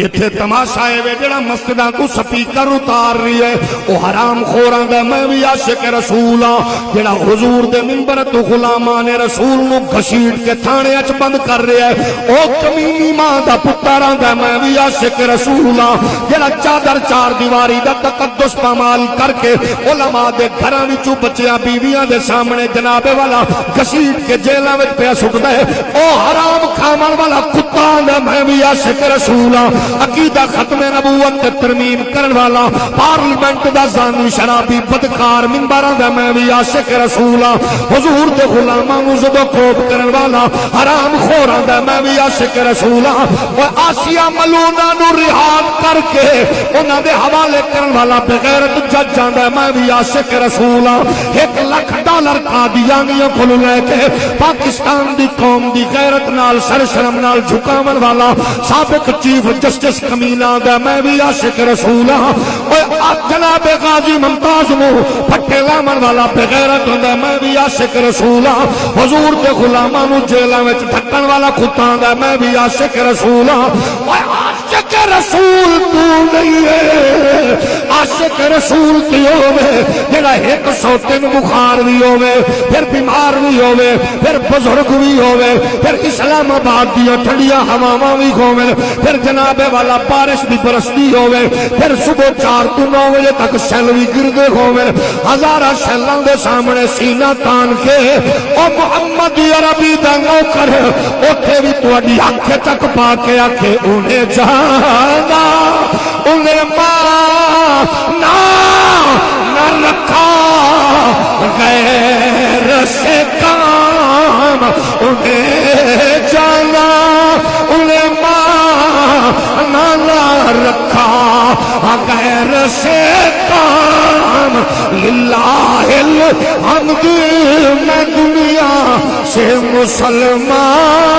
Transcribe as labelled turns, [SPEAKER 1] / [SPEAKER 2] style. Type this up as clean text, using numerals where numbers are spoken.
[SPEAKER 1] اتھے تماشا ہے وے جڑا مسجداں کو سپیکر اتار رہی ہے او حرام خوراں دا میں بھی عاشق رسول ہاں جڑا حضور دے منبر تو غلامان رسول نو گھسیٹ کے تھانے اچ بند کر رہا ہے او کمینی ماں دا پتراں دا میں بھی عاشق رسول ہاں جڑا چادر چار دیواری دا تقدس پامال کر کے علماء دے گھراں وچوں بچیاں بیویاں دے سامنے جناب والا گھسیٹ کے جیلاں وچ پیا سٹدا ہے او حرام کھاون والا کتا دا میں بھی عاشق رسول ہاں عقیدہ ختم نبوت تے ترمیم کرن والا پارلیمنٹ دا زانی شرابی بدکار منبراں دا میں بھی عاشق رسول ہاں حضور دے غلاماں نو زدو کوب کرن والا حرام خوراں دا میں بھی عاشق رسول ہاں او آسیہ ملونہ نو رہا کر کے انہاں دے حوالے کرن والا بغیرت ججاں دا میں بھی عاشق رسول ہاں $1,00,000 قادیانیوں کو لے کے پاکستان دی قوم دی غیرت نال سر شرم نال جھکاون والا سابق چیف جسٹس کمینہ دا میں بھی عاشق رسول ہاں جناب غازی ممتاز نو پھٹے لامن والا بغیرت دا میں بھی عاشق رسول ہاں حضور دے غلاماں نو جیلاں وچ ڈھکن والا کتاں دا میں بھی عاشق رسول ہاں عاشق رسول تو نہیں ہے عاشق رسول کی ہوے جڑا 103 بخار بھی ہوے پھر بیمار بھی ہوے پھر بزرگ بھی ہوے پھر اسلام آباد دی ٹھنڈیاں ہواواں بھی ہوے پھر جناب والا بارش بھی برستی ہوے پھر صبح 4 تو 9 بجے تک شل بھی گردے ہوے ہزاراں شلاں دے سامنے سینہ تان کے او محمد عربی دا نوکر اوتھے بھی تہاڈی اکھ تک پا کے آکھے انہیں جانا انہیں ماں نہ رکھا غیر سے کام انہیں جانا انہیں ماں نہ رکھا غیر سے کام للہ الحمد میں دنیا سے مسلمان